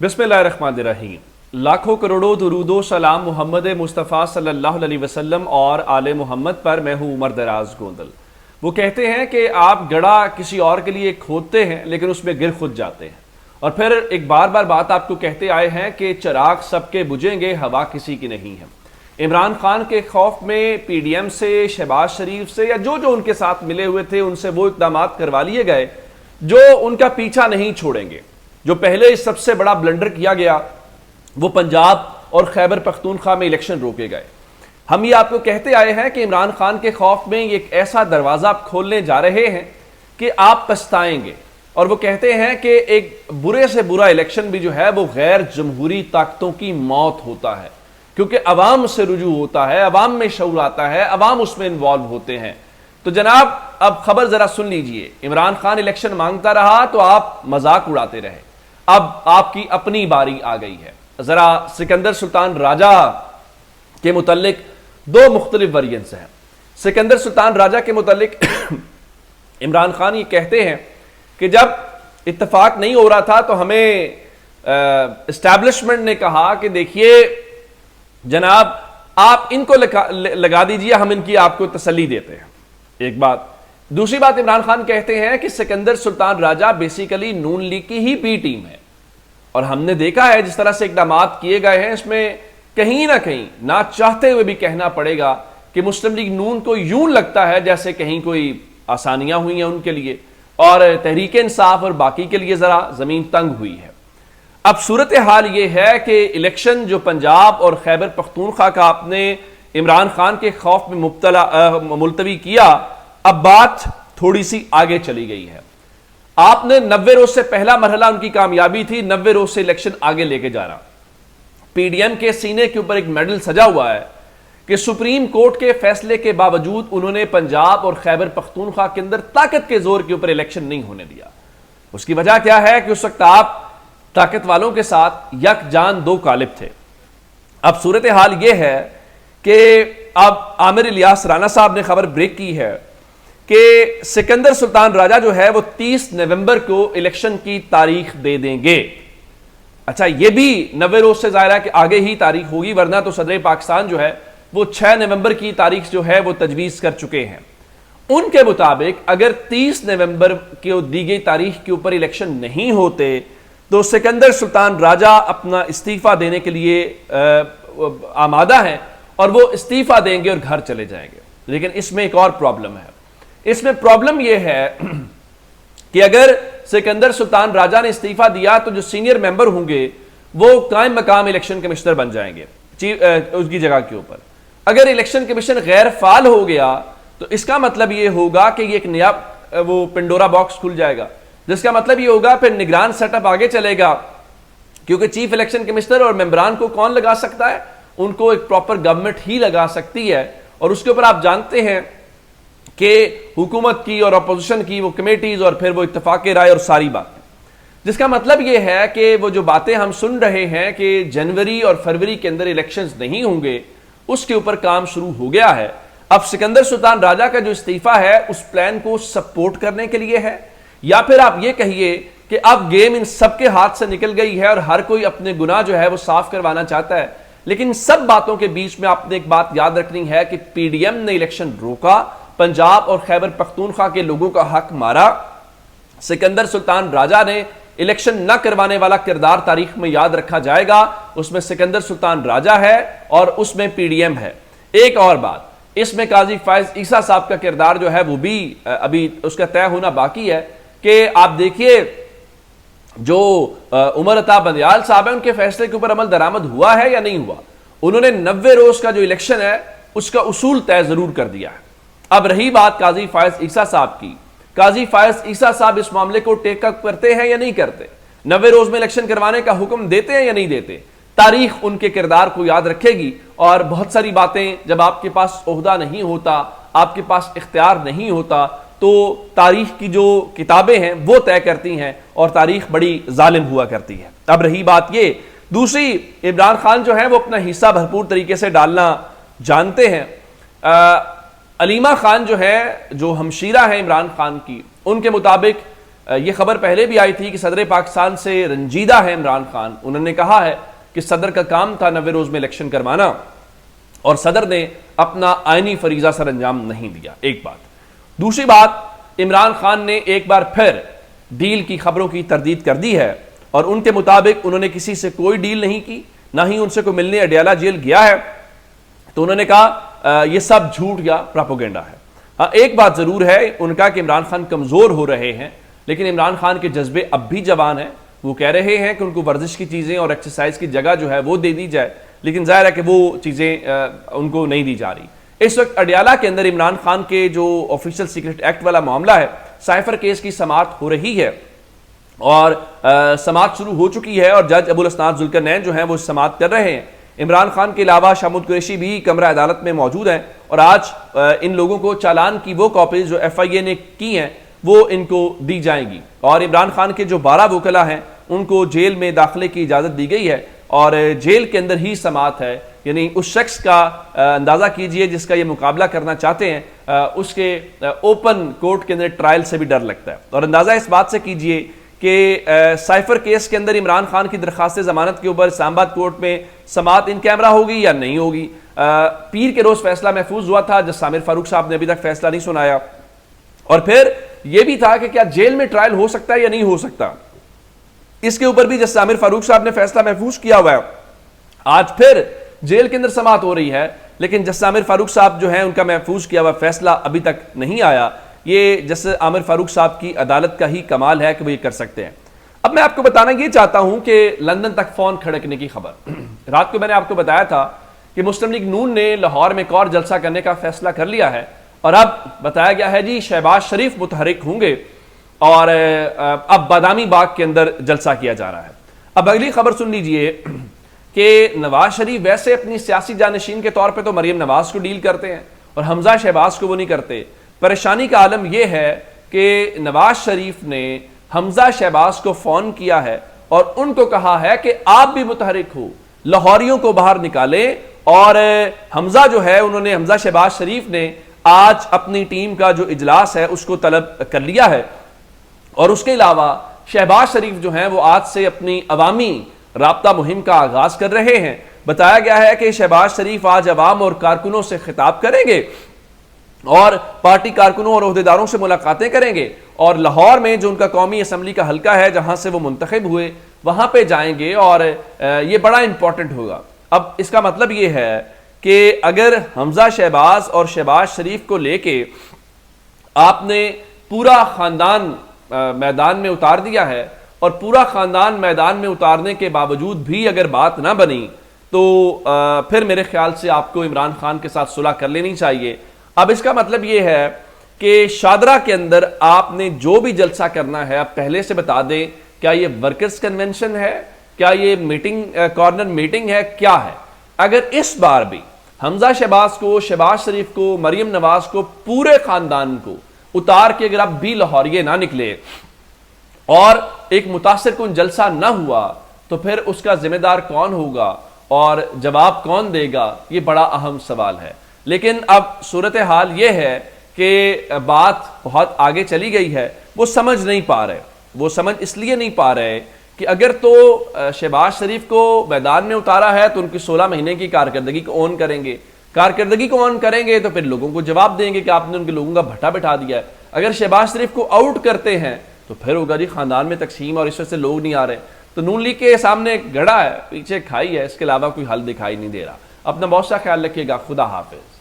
बिस्मिल्लाहिर्रहमानिर्रहीम। लाखों करोड़ों दुरूदो सलाम मोहम्मद मुस्तफ़ा सल्लल्लाहु अलैहि वसल्लम और आले मोहम्मद पर। मैं हूँ उमर दराज गोंदल। वो कहते हैं कि आप गड़ा किसी और के लिए खोदते हैं लेकिन उसमें गिर खुद जाते हैं, और फिर एक बार बार बात आपको कहते आए हैं कि चिराग सबके बुझेंगे, हवा किसी की नहीं है। इमरान खान के खौफ में PDM से, शहबाज शरीफ से या जो जो उनके साथ मिले हुए थे उनसे वो इक़दाम करवा लिए गए जो उनका पीछा नहीं छोड़ेंगे। जो पहले सबसे बड़ा ब्लंडर किया गया वो पंजाब और खैबर पख्तूनख्वा में इलेक्शन रोके गए। हम ये आपको कहते आए हैं कि इमरान खान के खौफ में एक ऐसा दरवाज़ा आप खोलने जा रहे हैं कि आप पछताएंगे। और वो कहते हैं कि एक बुरे से बुरा इलेक्शन भी जो है वो गैर जमहूरी ताकतों की मौत होता है, क्योंकि अवाम से रुजू होता है, अवाम में शऊर आता है, अवाम उसमें इन्वॉल्व होते हैं। तो जनाब अब खबर जरा सुन लीजिए। इमरान खान इलेक्शन मांगता रहा तो आप मजाक उड़ाते रहे, अब आपकी अपनी बारी आ गई है। जरा सिकंदर सुल्तान राजा के मुतल्लिक दो मुख्तलिफ वेरिएंट्स हैं। सिकंदर सुल्तान राजा के मुतल्लिक इमरान खान ये कहते हैं कि जब इत्तेफाक नहीं हो रहा था तो हमें एस्टैब्लिशमेंट ने कहा कि देखिए जनाब आप इनको लगा दीजिए, हम इनकी आपको तसल्ली देते हैं। एक बात। दूसरी बात, इमरान खान कहते हैं कि सिकंदर सुल्तान राजा बेसिकली नून लीग की ही बी टीम है, और हमने देखा है जिस तरह से इकदाम किए गए हैं इसमें कहीं ना कहीं ना चाहते हुए भी कहना पड़ेगा कि मुस्लिम लीग नून को यूं लगता है जैसे कहीं कोई आसानियां हुई हैं उनके लिए, और तहरीक इंसाफ और बाकी के लिए जरा जमीन तंग हुई है। अब सूरत हाल ये है कि इलेक्शन जो पंजाब और खैबर पख्तूनख्वा का आपने इमरान खान के खौफ में मुलतवी किया, अब बात थोड़ी सी आगे चली गई है। आपने 90 रोज से पहला मरहला उनकी कामयाबी थी, 90 रोज से इलेक्शन आगे लेके जाना। PDM के सीने के ऊपर एक मेडल सजा हुआ है कि सुप्रीम कोर्ट के फैसले के बावजूद उन्होंने पंजाब और खैबर पख्तूनख्वा के अंदर ताकत के जोर के ऊपर इलेक्शन नहीं होने दिया। उसकी वजह क्या है कि उस वक्त आप ताकत वालों के साथ यकजान दो कालिब थे। अब सूरत हाल यह है कि अब आमिर इलियास राना साहब ने खबर ब्रेक की है कि सिकंदर सुल्तान राजा जो है वो 30 नवंबर को इलेक्शन की तारीख दे देंगे। अच्छा, ये भी 90 रोज से ज़ाहिर है कि आगे ही तारीख होगी, वरना तो सदर पाकिस्तान जो है वो 6 नवंबर की तारीख जो है वो तजवीज़ कर चुके हैं। उनके मुताबिक अगर 30 नवंबर की दी गई तारीख के ऊपर इलेक्शन नहीं होते तो सिकंदर सुल्तान राजा अपना इस्तीफा देने के लिए आमादा हैं और वो इस्तीफा देंगे और घर चले जाएंगे। लेकिन इसमें एक और प्रॉब्लम है। इसमें प्रॉब्लम यह है कि अगर सिकंदर सुल्तान राजा ने इस्तीफा दिया तो जो सीनियर मेंबर होंगे वो कायम मकाम इलेक्शन कमिश्नर बन जाएंगे उसकी जगह के ऊपर। अगर इलेक्शन कमीशन गैर फाल हो गया तो इसका मतलब यह होगा कि ये एक नया वो पिंडोरा बॉक्स खुल जाएगा, जिसका मतलब ये होगा फिर निगरान सेटअप आगे चलेगा, क्योंकि चीफ इलेक्शन कमिश्नर और मेंबरान को कौन लगा सकता है? उनको एक प्रॉपर गवर्नमेंट ही लगा सकती है। और उसके ऊपर आप जानते हैं कि हुकूमत की और अपोजिशन की वो कमेटीज और फिर वो इत्तेफाक राय और सारी बातें, जिसका मतलब ये है कि वो जो बातें हम सुन रहे हैं कि जनवरी और फरवरी के अंदर इलेक्शंस नहीं होंगे, उसके ऊपर काम शुरू हो गया है। अब सिकंदर सुल्तान राजा का जो इस्तीफा है उस प्लान को सपोर्ट करने के लिए है, या फिर आप ये कहिए कि अब गेम इन सबके हाथ से निकल गई है और हर कोई अपने गुनाह जो है वो साफ करवाना चाहता है। लेकिन सब बातों के बीच में आपने एक बात याद रखनी है कि PDM ने इलेक्शन रोका, पंजाब और खैबर पख्तूनख्वा के लोगों का हक मारा। सिकंदर सुल्तान राजा ने इलेक्शन न करवाने वाला किरदार तारीख में याद रखा जाएगा, उसमें सिकंदर सुल्तान राजा है और उसमें PDM है। एक और बात, इसमें काजी फायज ईसा साहब का किरदार जो है वो भी अभी उसका तय होना बाकी है कि आप देखिए जो उमर अता बंदयाल साहब है उनके फैसले के ऊपर अमल दरामद हुआ है या नहीं हुआ। उन्होंने 90 रोज का जो इलेक्शन है उसका उसूल तय जरूर कर दिया है। अब रही बात काजी फायज ईसा साहब की, काजी फायज ईसा साहब इस मामले को टेक अप करते हैं या नहीं करते? 90 रोज में इलेक्शन करवाने का हुक्म देते हैं या नहीं देते? तारीख उनके किरदार को याद रखेगी। और बहुत सारी बातें जब आपके पास ओहदा नहीं होता, आपके पास इख्तियार नहीं होता, तो तारीख की जो किताबें हैं वो तय करती हैं और तारीख बड़ी जालिम हुआ करती है। अब रही बात ये, दूसरी, इमरान खान जो है वो अपना हिस्सा भरपूर तरीके से डालना जानते हैं। अलीमा खान जो है, जो हमशीरा है इमरान खान की, उनके मुताबिक یہ خبر پہلے بھی آئی تھی کہ صدر پاکستان سے رنجیدہ ہے عمران خان. انہوں نے کہا ہے کہ صدر کا کام تھا 90 روز میں الیکشن کروانا اور صدر نے اپنا آئینی فریضہ سر انجام نہیں دیا. ایک بات. دوسری بات، عمران خان نے ایک بار پھر ڈیل کی خبروں کی تردید کر دی ہے اور ان کے مطابق انہوں نے کسی سے کوئی ڈیل نہیں کی، نہ ہی ان سے کوئی ملنے اڈیالہ جیل گیا ہے. تو انہوں نے کہا یہ سب جھوٹ یا پراپوگنڈا ہے. ایک بات ضرور ہے ان کا کہ عمران خان کمزور ہو رہے ہیں، لیکن عمران خان کے جذبے اب بھی جوان ہیں. وہ کہہ رہے ہیں کہ ان کو ورزش کی چیزیں اور ایکسرسائز کی جگہ جو ہے وہ دے دی جائے، لیکن ظاہر ہے کہ وہ چیزیں ان کو نہیں دی جا رہی. اس وقت اڈیالہ کے اندر عمران خان کے جو آفیشل سیکرٹ ایکٹ والا معاملہ ہے، سائفر کیس کی سماعت ہو رہی ہے اور سماعت شروع ہو چکی ہے اور جج ابو الاسناد ذوالقرنین جو ہیں وہ سماعت کر رہے ہیں. عمران خان کے علاوہ شاہ محمود قریشی بھی کمرہ عدالت میں موجود ہیں اور آج ان لوگوں کو چالان کی وہ کاپیز جو ایف آئی اے نے کی ہیں وہ ان کو دی جائیں گی. اور عمران خان کے جو 12 وکلا ہیں ان کو جیل میں داخلے کی اجازت دی گئی ہے اور جیل کے اندر ہی سماعت ہے. یعنی اس شخص کا اندازہ کیجئے جس کا یہ مقابلہ کرنا چاہتے ہیں، اس کے اوپن کورٹ کے اندر ٹرائل سے بھی ڈر لگتا ہے. اور اندازہ اس بات سے کیجئے کہ سائفر کیس کے اندر عمران خان کی درخواست ضمانت کے اوپر اسلام آباد کورٹ میں سماعت ان کیمرہ ہوگی یا نہیں ہوگی. پیر کے روز فیصلہ محفوظ ہوا تھا، جج عامر فاروق صاحب نے ابھی تک فیصلہ نہیں سنایا. اور پھر یہ بھی تھا کہ کیا جیل میں ٹرائل ہو سکتا ہے یا نہیں ہو سکتا، اس کے اوپر بھی جج عامر فاروق صاحب نے فیصلہ محفوظ کیا ہوا ہے. آج پھر جیل کے اندر سماعت ہو رہی ہے، لیکن جج عامر فاروق صاحب جو ہیں ان کا محفوظ کیا ہوا فیصلہ ابھی تک نہیں آیا. یہ جج عامر فاروق صاحب کی عدالت کا ہی کمال ہے کہ وہ یہ کر سکتے ہیں. اب میں آپ کو بتانا یہ چاہتا ہوں کہ لندن تک فون کھڑکنے کی خبر. رات کو میں نے آپ کو بتایا تھا کہ مسلم لیگ نون نے لاہور میں ایک اور جلسہ کرنے کا فیصلہ کر لیا ہے اور اب بتایا گیا ہے جی شہباز شریف متحرک ہوں گے اور اب بادامی باغ کے اندر جلسہ کیا جا رہا ہے. اب اگلی خبر سن لیجئے کہ نواز شریف ویسے اپنی سیاسی جانشین کے طور پہ تو مریم نواز کو ڈیل کرتے ہیں اور حمزہ شہباز کو وہ نہیں کرتے. پریشانی کا عالم یہ ہے کہ نواز شریف نے حمزہ شہباز کو فون کیا ہے اور ان کو کہا ہے کہ آپ بھی متحرک ہو، لاہوریوں کو باہر نکالیں. اور حمزہ جو ہے انہوں نے حمزہ شہباز شریف نے آج اپنی ٹیم کا جو اجلاس ہے اس کو طلب کر لیا ہے. اور اس کے علاوہ شہباز شریف جو ہیں وہ آج سے اپنی عوامی رابطہ مہم کا آغاز کر رہے ہیں. بتایا گیا ہے کہ شہباز شریف آج عوام اور کارکنوں سے خطاب کریں گے اور پارٹی کارکنوں اور عہدیداروں سے ملاقاتیں کریں گے اور لاہور میں جو ان کا قومی اسمبلی کا حلقہ ہے جہاں سے وہ منتخب ہوئے وہاں پہ جائیں گے اور یہ بڑا امپورٹنٹ ہوگا. اب اس کا مطلب یہ ہے کہ اگر حمزہ شہباز اور شہباز شریف کو لے کے آپ نے پورا خاندان میدان میں اتار دیا ہے اور پورا خاندان میدان میں اتارنے کے باوجود بھی اگر بات نہ بنی تو پھر میرے خیال سے آپ کو عمران خان کے ساتھ صلح کر لینی چاہیے. اب اس کا مطلب یہ ہے کہ شادرہ کے اندر آپ نے جو بھی جلسہ کرنا ہے آپ پہلے سے بتا دیں. کیا یہ ورکرز کنونشن ہے، کیا یہ میٹنگ کارنر میٹنگ ہے، کیا ہے؟ اگر اس بار بھی حمزہ شہباز کو، شہباز شریف کو، مریم نواز کو، پورے خاندان کو اتار کے اگر اب بھی لاہوریے نہ نکلے اور ایک متاثر کن جلسہ نہ ہوا تو پھر اس کا ذمہ دار کون ہوگا اور جواب کون دے گا، یہ بڑا اہم سوال ہے. لیکن اب صورتحال یہ ہے کہ بات بہت آگے چلی گئی ہے. وہ سمجھ نہیں پا رہے، وہ سمجھ اس لیے نہیں پا رہے کہ اگر تو شہباز شریف کو میدان میں اتارا ہے تو ان کی 16 مہینے کی کارکردگی کو اون کریں گے. کارکردگی کو اون کریں گے تو پھر لوگوں کو جواب دیں گے کہ آپ نے ان کے لوگوں کا بھٹا بٹھا دیا ہے. اگر شہباز شریف کو آؤٹ کرتے ہیں تو پھر ہوگا جی خاندان میں تقسیم اور اس وجہ سے لوگ نہیں آ رہے. تو نون لیگ کے سامنے گڑھا ہے، پیچھے کھائی ہے، اس کے علاوہ کوئی حل دکھائی نہیں دے رہا. اپنا بہت سا خیال رکھیے گا. خدا حافظ.